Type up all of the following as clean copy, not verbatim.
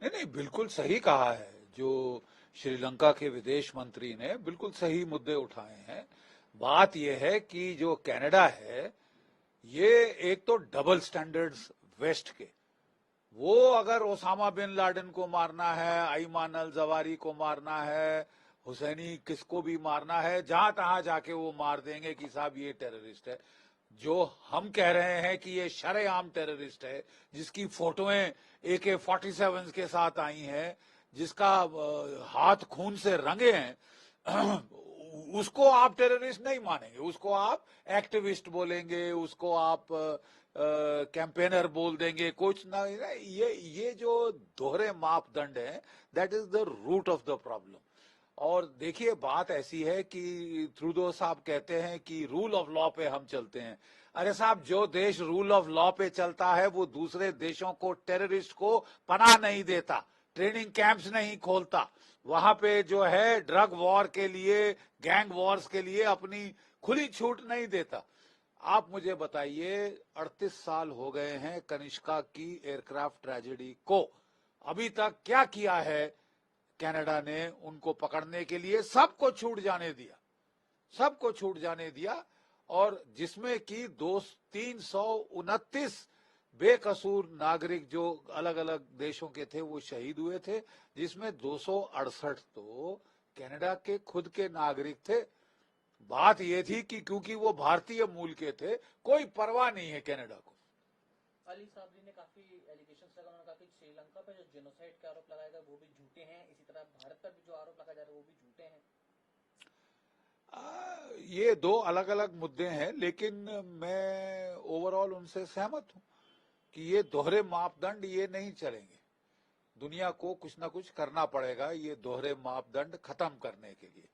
नहीं नहीं, बिल्कुल सही कहा है। जो श्रीलंका के विदेश मंत्री ने बिल्कुल सही मुद्दे उठाए हैं। बात यह है कि जो कनाडा है, ये एक तो डबल स्टैंडर्ड्स वेस्ट के, वो अगर ओसामा बिन लादेन को मारना है, अयमान अल जवारी को मारना है, हुसैनी किसको भी मारना है, जहां तहां जाके वो मार देंगे कि साहब ये टेररिस्ट है। जो हम कह रहे हैं कि ये शरेआम टेररिस्ट है, जिसकी फोटोएं AK-47 के साथ आई हैं, जिसका हाथ खून से रंगे हैं, उसको आप टेररिस्ट नहीं मानेंगे, उसको आप एक्टिविस्ट बोलेंगे, उसको आप कैंपेनर बोल देंगे, कुछ ना। ये जो दोहरे मापदंड है, that is the root of the problem. और देखिए, बात ऐसी है कि ट्रूडो साहब कहते हैं कि रूल ऑफ लॉ पे हम चलते हैं। अरे साहब, जो देश रूल ऑफ लॉ पे चलता है वो दूसरे देशों को, टेररिस्ट को पनाह नहीं देता, ट्रेनिंग कैंप्स नहीं खोलता, वहां पे जो है ड्रग वॉर के लिए, गैंग वॉर्स के लिए अपनी खुली छूट नहीं देता। आप मुझे बताइए, 38 साल हो गए हैं कनिष्का की एयरक्राफ्ट ट्रेजेडी को, अभी तक क्या किया है कनाडा ने उनको पकड़ने के लिए? सबको छूट जाने दिया, सबको छूट जाने दिया। और जिसमें कि 329 बेकसूर नागरिक जो अलग अलग देशों के थे वो शहीद हुए थे, जिसमें 268 तो कनाडा के खुद के नागरिक थे। बात ये थी कि क्योंकि वो भारतीय मूल के थे, कोई परवाह नहीं है कनाडा को। अली साबरी ने काफी एलिगेशंस लगा, उन्होंने कहा कि श्रीलंका पे जो जेनोसाइड के आरोप लगाए गए वो भी झूठे हैं, इसी तरह भारत पर भी जो आरोप लगाए जा रहे हैं वो भी झूठे हैं। ये दो अलग अलग मुद्दे हैं, लेकिन मैं ओवरऑल उनसे सहमत हूं कि ये दोहरे मापदंड ये नहीं चलेंगे। दुनिया को कुछ ना कुछ करना पड़ेगा ये दोहरे मापदंड खत्म करने के लिए।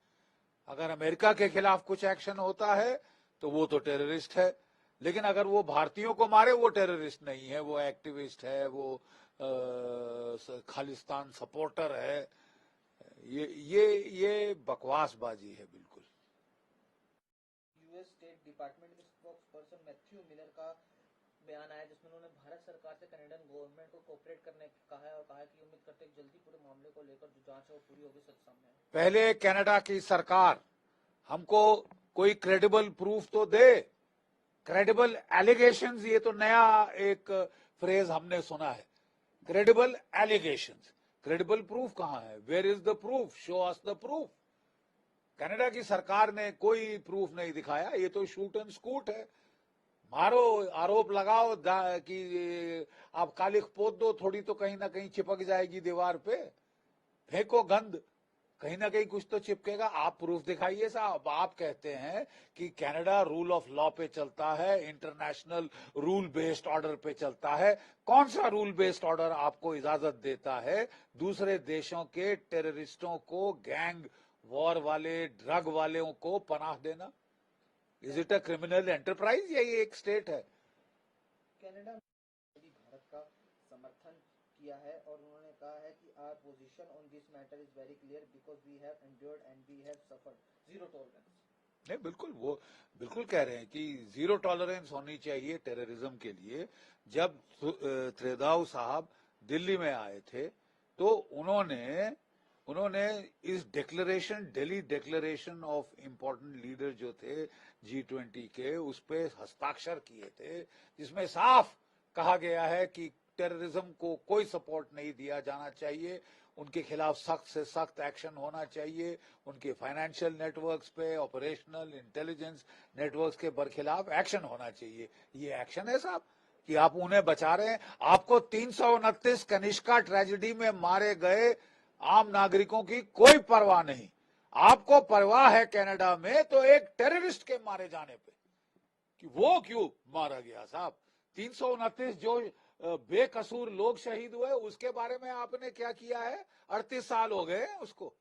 अगर अमेरिका के खिलाफ कुछ एक्शन होता है तो वो तो टेररिस्ट है, लेकिन अगर वो भारतीयों को मारे वो टेररिस्ट नहीं है, वो एक्टिविस्ट है, वो खालिस्तान सपोर्टर है। ये बकवासबाजी है बिल्कुल। यूएस स्टेट डिपार्टमेंट के स्पोक्स पर्सन मैथ्यू मिलर का बयान आया जिसमें उन्होंने भारत सरकार से कनाडियन गवर्नमेंट को कोऑपरेट करने कहा है और कहा है कि उम्मीद करते हैं जल्दी पूरे मामले को लेकर जो जांच है वो पूरी होगी, सच सामने आए। पहले कनाडा की सरकार हमको कोई क्रेडिबल प्रूफ तो दे। क्रेडिबल एलिगेशंस, ये तो नया एक फ्रेज हमने सुना है, क्रेडिबल एलिगेशंस। क्रेडिबल प्रूफ कहां है? Where is the proof? Show us the proof. Canada की सरकार ने कोई प्रूफ नहीं दिखाया, ये तो शूट एंड स्कूट है। मारो, आरोप लगाओ कि आप कालिख पोत दो, थोड़ी तो कहीं ना कहीं चिपक जाएगी दीवार पे। फेंको गंद, कहीं ना कहीं कुछ तो चिपकेगा। आप प्रूफ दिखाइए साहब। आप कहते हैं कि कनाडा रूल ऑफ लॉ पे चलता है, इंटरनेशनल रूल बेस्ड ऑर्डर पे चलता है। कौन सा रूल बेस्ड ऑर्डर आपको इजाजत देता है दूसरे देशों के टेररिस्टों को, गैंग वॉर वाले, ड्रग वालों को पनाह देना? Is it a criminal enterprise या ये एक स्टेट है? कनाडा ने भारत का समर्थन किया है और उन्होंने कहा है कि our position on this matter is very clear because we have endured and we have suffered zero tolerance. नहीं, बिल्कुल, वो बिल्कुल कह रहे हैं कि जीरो टॉलरेंस होनी चाहिए टेररिज्म के लिए। जब त्रेदाऊ साहब दिल्ली में आए थे तो उन्होंने उन्होंने इस declaration, Delhi declaration of important leader जो थे G20 के, उस पे हस्ताक्षर किए थे, जिसमें साफ कहा गया है कि टेररिज्म को कोई सपोर्ट नहीं दिया जाना चाहिए, उनके खिलाफ सख्त से सख्त एक्शन होना चाहिए, उनके फाइनेंशियल नेटवर्क्स पे, ऑपरेशनल इंटेलिजेंस नेटवर्क्स के बरखिलाफ एक्शन होना चाहिए। ये एक्शन है साहब कि आप उन्हें बचा रहे हैं? आपको 329 कनिष्का ट्रेजेडी में मारे गए आम नागरिकों की कोई परवाह नहीं। आपको परवाह है कनाडा में तो एक टेररिस्ट के मारे जाने पे, कि वो क्यों मारा गया साहब। 329 जो बेकसूर लोग शहीद हुए, उसके बारे में आपने क्या किया है? 38 साल हो गए उसको।